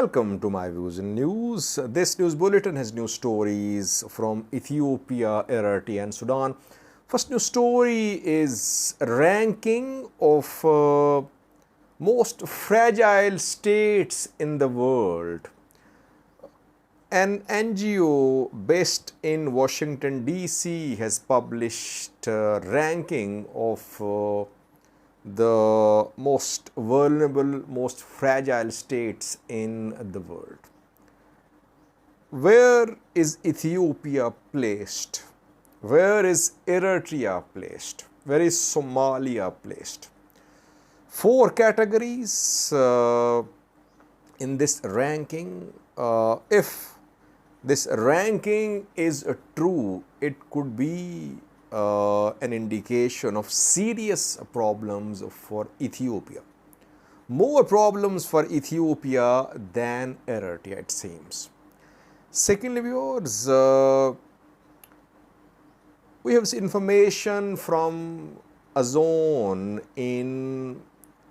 Welcome to my views in news. This news bulletin has news stories from Ethiopia, Eritrea and Sudan. First news story is ranking of most fragile states in the world. An NGO based in Washington DC has published a ranking of the most vulnerable, most fragile states in the world. Where is Ethiopia placed? Where is Eritrea placed? Where is Somalia placed? Four categories in this ranking. If this ranking is true, it could be an indication of serious problems for Ethiopia. More problems for Ethiopia than Eritrea, it seems. Secondly, viewers, we have information from a zone in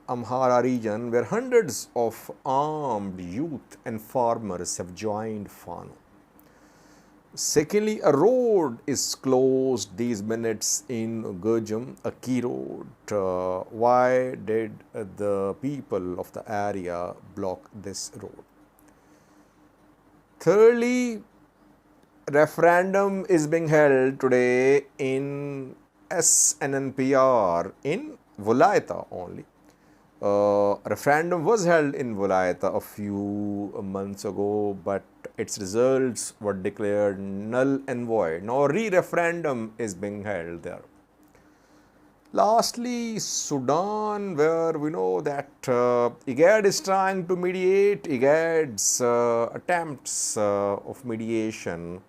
Amhara region where hundreds of armed youth and farmers have joined Fano. Secondly, a road is closed these minutes in Gojjam, a key road. Why did the people of the area block this road? Thirdly, referendum is being held today in SNNPR in Wolaita only. Referendum was held in Wolaita a few months ago, but its results were declared null and void. Now re-referendum is being held there. Lastly, Sudan, where we know that IGAD is trying to mediate. IGAD's attempts of mediation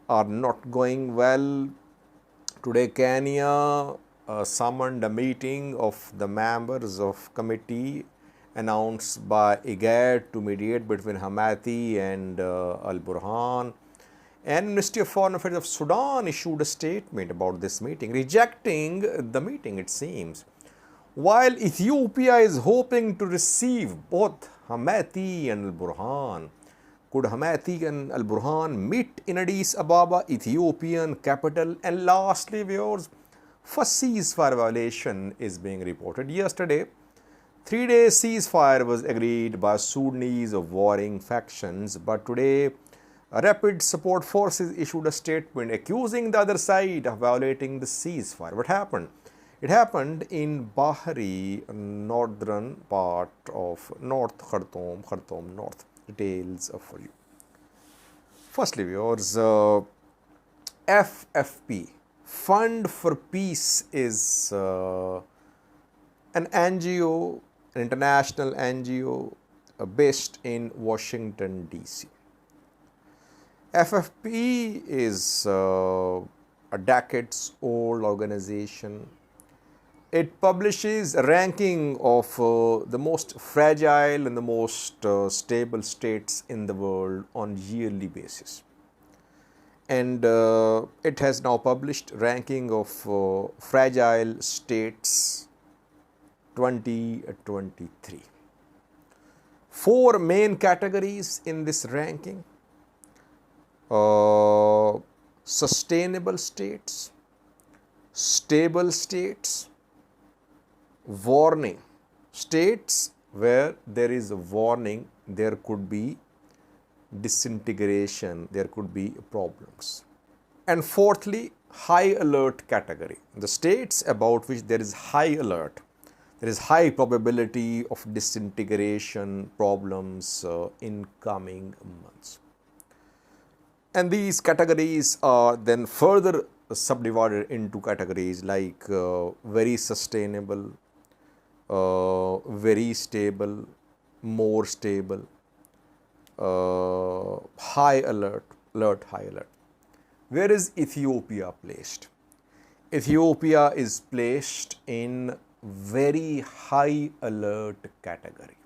are not going well. Today, Kenya summoned a meeting of the members of committee announced by IGAD to mediate between Hemedti and Al-Burhan. And Ministry of Foreign Affairs of Sudan issued a statement about this meeting, rejecting the meeting, it seems. While Ethiopia is hoping to receive both Hemedti and Al-Burhan. Could Hemedti and Al-Burhan meet in Addis Ababa, Ethiopian capital? And lastly, viewers, first ceasefire violation is being reported. Yesterday, 3-day ceasefire was agreed by Sudanese of warring factions, but today Rapid Support Forces issued a statement accusing the other side of violating the ceasefire. What happened? It happened in Bahri, northern part of North Khartoum North. Details for you. Firstly, viewers, FFP, Fund for Peace, is an NGO, an international NGO based in Washington DC. FFP is a decades-old organization. It publishes a ranking of the most fragile and the most stable states in the world on yearly basis. And it has now published ranking of fragile states 2023. Four main categories in this ranking: sustainable states, stable states, warning states. Where there is a warning, there could be disintegration, there could be problems. And fourthly, high alert category, the states about which there is high alert, there is high probability of disintegration problems in coming months. And these categories are then further subdivided into categories like very sustainable, very stable, more stable, high alert, high alert. Where is Ethiopia placed? Ethiopia is placed in very high alert category.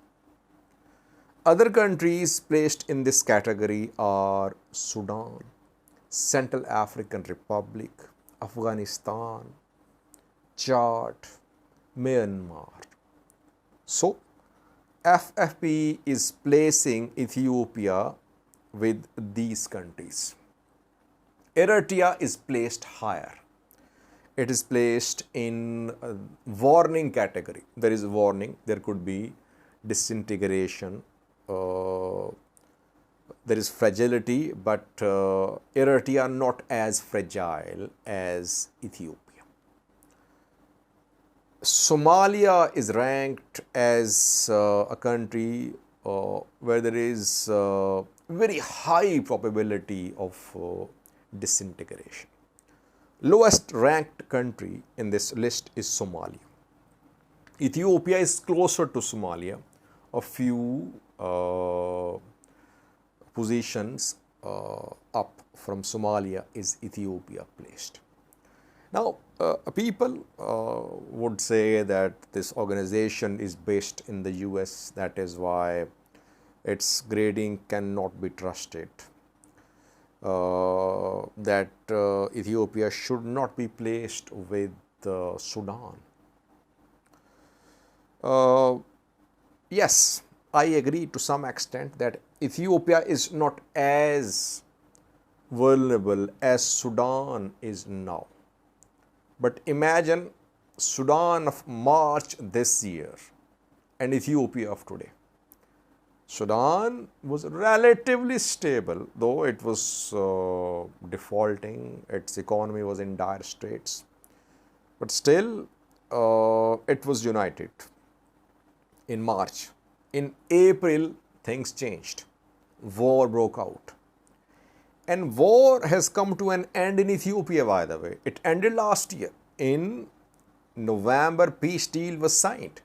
Other countries placed in this category are Sudan, Central African Republic, Afghanistan, Chad, Myanmar. So, FFP is placing Ethiopia with these countries. Eritrea is placed higher. It is placed in a warning category. There is warning. There could be disintegration. There is fragility, but Eritrea not as fragile as Ethiopia. Somalia is ranked as a country where there is very high probability of disintegration. Lowest ranked country in this list is Somalia. Ethiopia is closer to Somalia, a few positions up from Somalia is Ethiopia placed. Now, people would say that this organization is based in the US, that is why its grading cannot be trusted. That Ethiopia should not be placed with Sudan. Yes, I agree to some extent that Ethiopia is not as vulnerable as Sudan is now. But imagine Sudan of March this year and Ethiopia of today. Sudan was relatively stable, though it was defaulting, its economy was in dire straits. But still, it was united in March. In April, things changed. War broke out. And war has come to an end in Ethiopia, by the way. It ended last year. In November, peace deal was signed.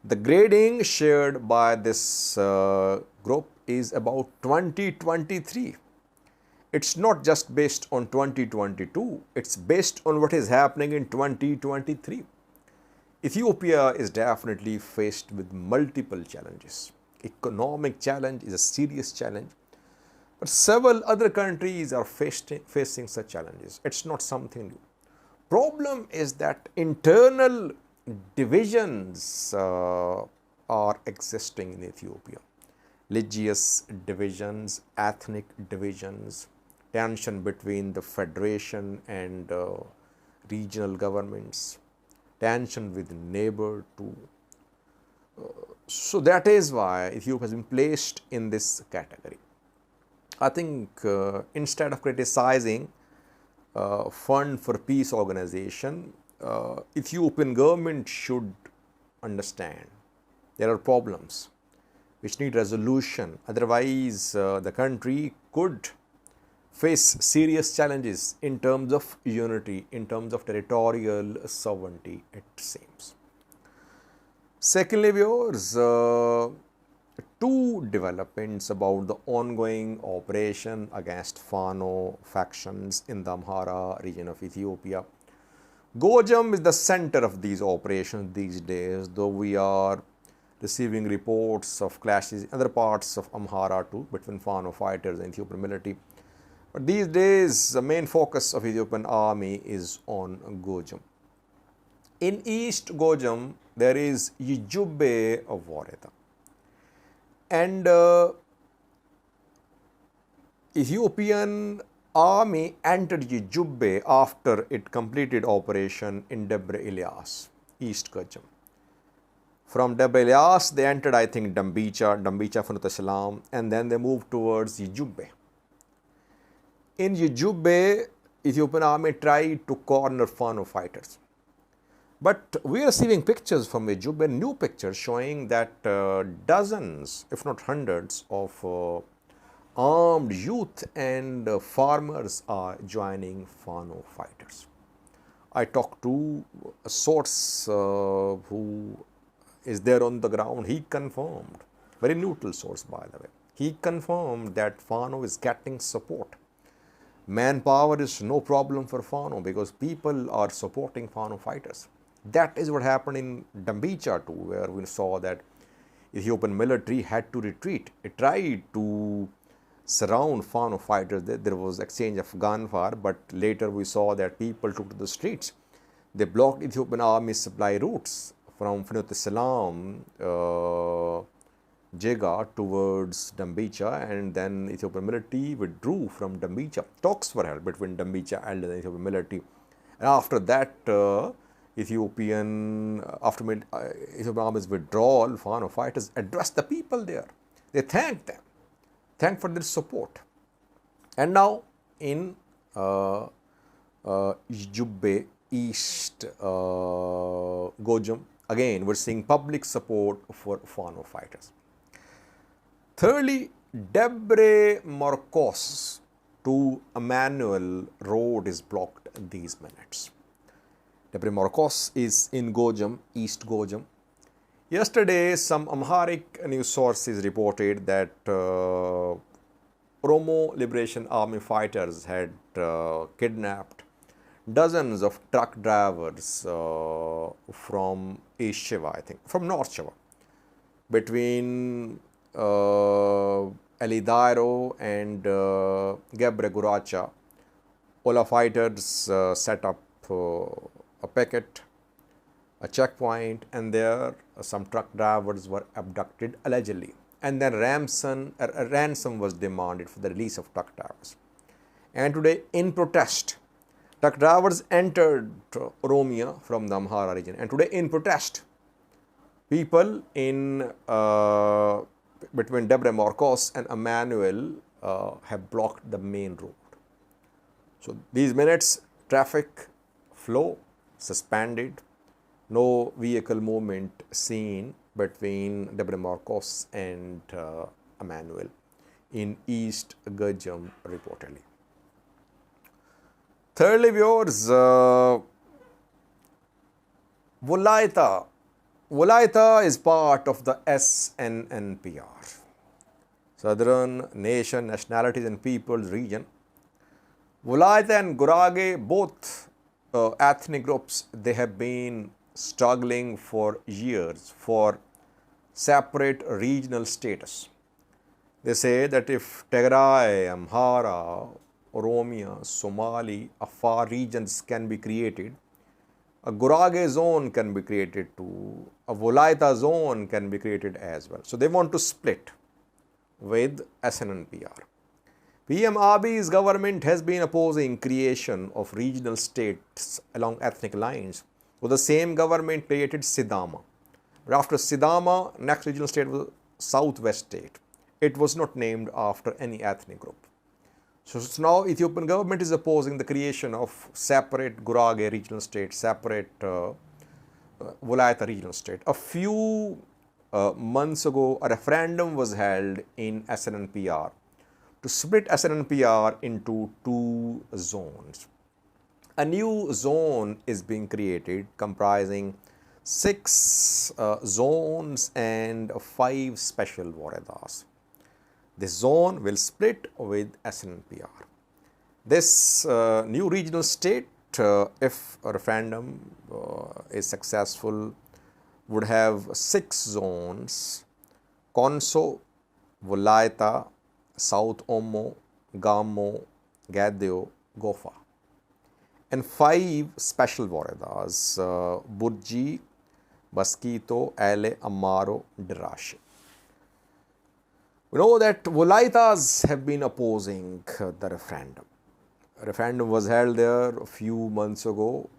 The grading shared by this group is about 2023. It's not just based on 2022. It's based on what is happening in 2023. Ethiopia is definitely faced with multiple challenges. Economic challenge is a serious challenge. But several other countries are facing such challenges. It's not something new. Problem is that internal divisions are existing in Ethiopia. Religious divisions, ethnic divisions, tension between the federation and regional governments, tension with neighbor too. So that is why Ethiopia has been placed in this category. I think instead of criticizing Fund for Peace organization, Ethiopian government should understand there are problems which need resolution. Otherwise, the country could face serious challenges in terms of unity, in terms of territorial sovereignty, it seems. Secondly, viewers, two developments about the ongoing operation against Fano factions in the Amhara region of Ethiopia. Gojjam is the center of these operations these days, though we are receiving reports of clashes in other parts of Amhara too, between Fano fighters and Ethiopian military. But these days, the main focus of Ethiopian army is on Gojjam. In East Gojjam, there is Yijubbe of Wolaita. And Ethiopian army entered Yijubbe after it completed operation in Debre Ilyas, East Gojjam. From Debre Ilyas, they entered, I think, Dambicha, Fanut Salam, and then they moved towards Yijubbe. In Yijubbe, Ethiopian army tried to corner Fano fighters. But we are receiving pictures from Yijubbe, new pictures showing that dozens, if not hundreds, of armed youth and farmers are joining Fano fighters. I talked to a source who is there on the ground. He confirmed, very neutral source by the way, he confirmed that Fano is getting support. Manpower is no problem for Fano because people are supporting Fano fighters. That is what happened in Dambicha too, where we saw that Ethiopian military had to retreat. It tried to surround Fano fighters. There was exchange of gunfire, but later we saw that people took to the streets. They blocked Ethiopian army supply routes. from Fano Jega towards Dambicha, and then Ethiopian military withdrew from Dambicha. Talks were held between Dambicha and the Ethiopian military. And after that, Ethiopian army's withdrawal, Fano fighters addressed the people there. They thanked them, thanked for their support. And now in Jubbe, East Gojjam, again we're seeing public support for Fano fighters. Thirdly, Debre Marcos to Emmanuel road is blocked these minutes. Debre Marcos is in Gojjam, East Gojjam. Yesterday, some Amharic news sources reported that Oromo Liberation Army fighters had kidnapped dozens of truck drivers from East Shiva, I think, from North Shiva, between Elidairo and Gebre Guracha. Ola fighters set up a picket, a checkpoint, and there some truck drivers were abducted allegedly. And then a ransom was demanded for the release of truck drivers. And today, in protest, truck drivers entered Oromia from the Amhara region. And today, in protest, people in between Debre Marcos and Emmanuel have blocked the main road. So these minutes, traffic flow suspended, no vehicle movement seen between Debre Marcos and Emmanuel in East Gojjam reportedly. Thirdly, viewers, Wolaita. Wolaita is part of the SNNPR, Southern Nation, Nationalities and Peoples region. Wolaita and Gurage, both ethnic groups, they have been struggling for years for separate regional status. They say that if Tigray, Amhara, Oromia, Somali, Afar regions can be created, a Gurage zone can be created too, a Wolaita zone can be created as well. So they want to split with SNNPR. PM Abiy's government has been opposing creation of regional states along ethnic lines. So the same government created Sidama. But after Sidama, next regional state was Southwest State. It was not named after any ethnic group. So now Ethiopian government is opposing the creation of separate Gurage regional state, separate Wolaita regional state. A few months ago, a referendum was held in SNNPR to split SNNPR into two zones. A new zone is being created comprising 6 zones and 5 special Woredas. This zone will split with SNPR. This new regional state, if a referendum is successful, would have 6 zones: Konso, Wolaita, South Omo, Gamo, Gadeo, Gofa, and 5 special Woredas: Burji, Baskito, Ale, Amaro, Dirashe. We know that Wolaitas have been opposing the referendum. A referendum was held there a few months ago,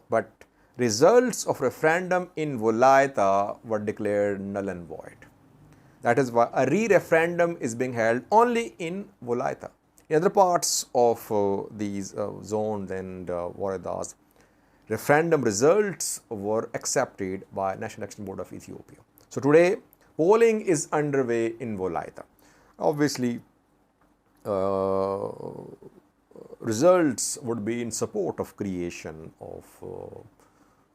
but results of referendum in Wolaita were declared null and void. That is why a re-referendum is being held only in Wolaita. In other parts of these zones and Woredas, referendum results were accepted by National Election Board of Ethiopia. So today, polling is underway in Wolaita. Obviously, results would be in support of creation of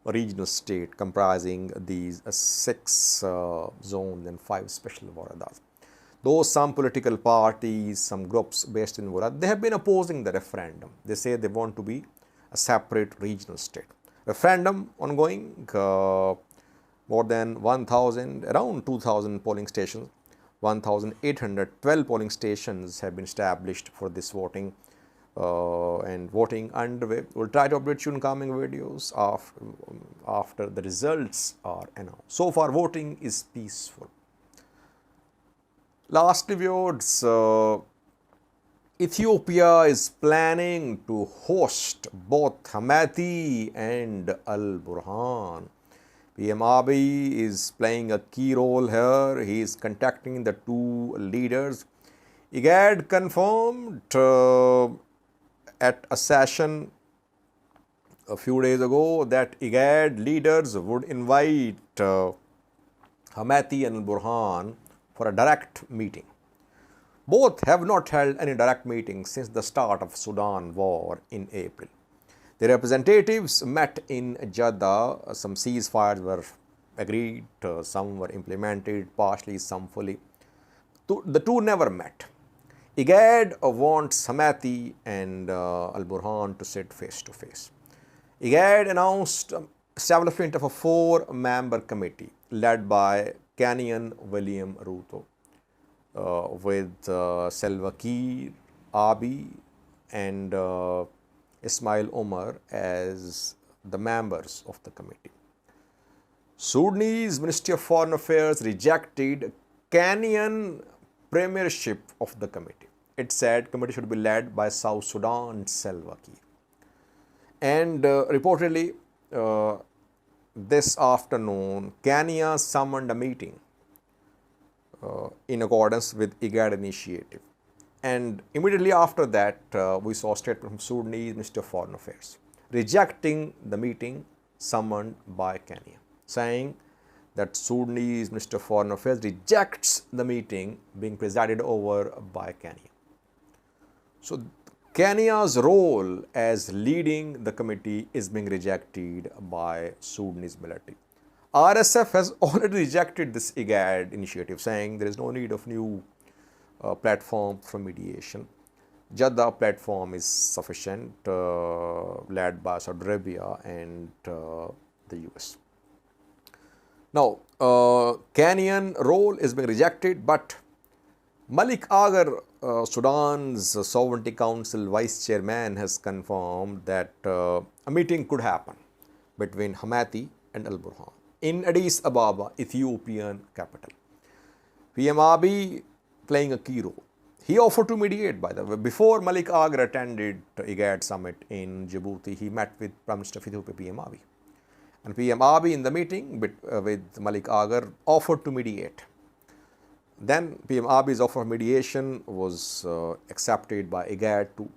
a regional state comprising these 6 zones and 5 special Woredas. Though some political parties, some groups based in Wolaita, they have been opposing the referendum. They say they want to be a separate regional state. Referendum ongoing. More than 1,000, around 2,000 polling stations, 1,812 polling stations have been established for this voting. and voting underway. We'll try to update you in coming videos after the results are announced. So far, voting is peaceful. Lastly, viewers, Ethiopia is planning to host both Hemedti and Al-Burhan. PM Abiy is playing a key role here. He is contacting the two leaders. IGAD confirmed at a session a few days ago that IGAD leaders would invite Hemedti and Al-Burhan for a direct meeting. Both have not held any direct meetings since the start of Sudan war in April. The representatives met in Jeddah. Some ceasefires were agreed, some were implemented partially, some fully. The two never met. IGAD wants Hemedti and Al-Burhan to sit face to face. IGAD announced establishment of a 4-member committee led by Kenyan William Ruto, with Salva Kiir, Abiy and Ismail Omar as the members of the committee. Sudanese Ministry of Foreign Affairs rejected Kenyan premiership of the committee. It said committee should be led by South Sudan's Salva Kiir. And reportedly, this afternoon, Kenya summoned a meeting in accordance with IGAD initiative. And immediately after that, we saw a statement from Sudanese Ministry of Foreign Affairs rejecting the meeting summoned by Kenya, saying that Sudanese Ministry of Foreign Affairs rejects the meeting being presided over by Kenya. So Kenya's role as leading the committee is being rejected by Sudanese military. RSF has already rejected this IGAD initiative, saying there is no need of new platform for mediation. Jeddah platform is sufficient, led by Saudi Arabia and the US. Now, Kenyan role is being rejected, but Malik Agar, Sudan's Sovereignty Council Vice Chairman, has confirmed that a meeting could happen between Hemedti and Al-Burhan in Addis Ababa, Ethiopian capital. PM Abiy playing a key role. He offered to mediate, by the way. Before Malik Agar attended the IGAD summit in Djibouti, he met with Prime Minister of Ethiopia, PM Abiy. And PM Abiy in the meeting with Malik Agar offered to mediate. Then PM Abiy's offer of mediation was accepted by IGAD too.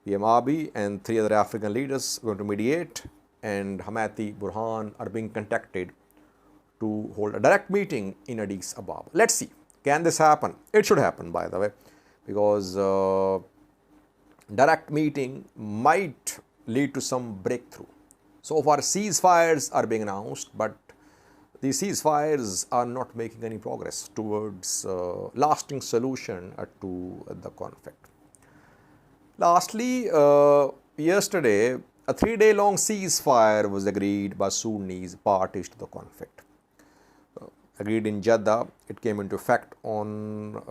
PM Abiy and 3 other African leaders are going to mediate, and Hemedti-Burhan are being contacted to hold a direct meeting in Addis Ababa. Let's see, can this happen? It should happen, by the way, because direct meeting might lead to some breakthrough. So far, ceasefires are being announced, but these ceasefires are not making any progress towards lasting solution to the conflict. Lastly, yesterday, a 3-day-long ceasefire was agreed by Sudanese parties to the conflict. Agreed in Jeddah. It came into effect on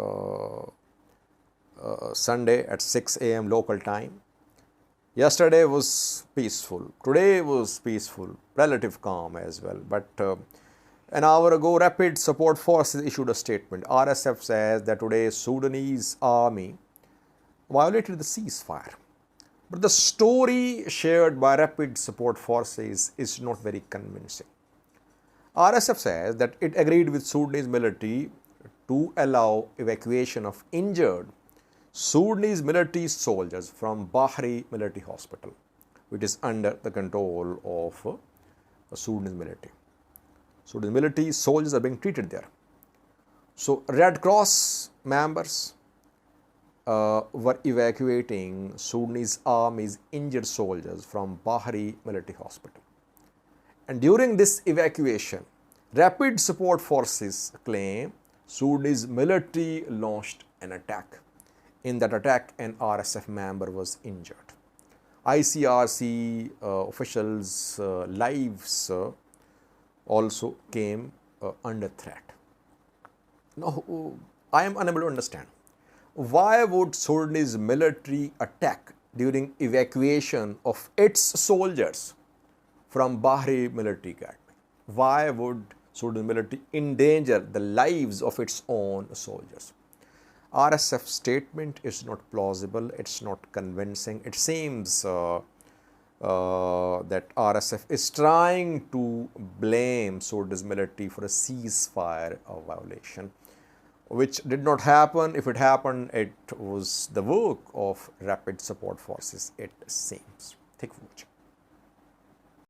Sunday at 6 a.m. local time. Yesterday was peaceful. Today was peaceful, relative calm as well. But an hour ago, Rapid Support Forces issued a statement. RSF says that today Sudanese army violated the ceasefire. But the story shared by Rapid Support Forces is not very convincing. RSF says that it agreed with Sudanese military to allow evacuation of injured Sudanese military soldiers from Bahri military hospital, which is under the control of Sudanese military. Sudanese military soldiers are being treated there. So Red Cross members were evacuating Sudanese army's injured soldiers from Bahri military hospital. And during this evacuation, Rapid Support Forces claim Sudanese military launched an attack. In that attack, an RSF member was injured. ICRC officials' lives also came under threat. Now, I am unable to understand. Why would Sudanese military attack during evacuation of its soldiers from Bahri military academy. Why would Sudan military endanger the lives of its own soldiers? RSF statement is not plausible, it's not convincing. It seems that RSF is trying to blame Sudan's military for a ceasefire violation, which did not happen. If it happened, it was the work of rapid support forces, it seems. Thank you for watching.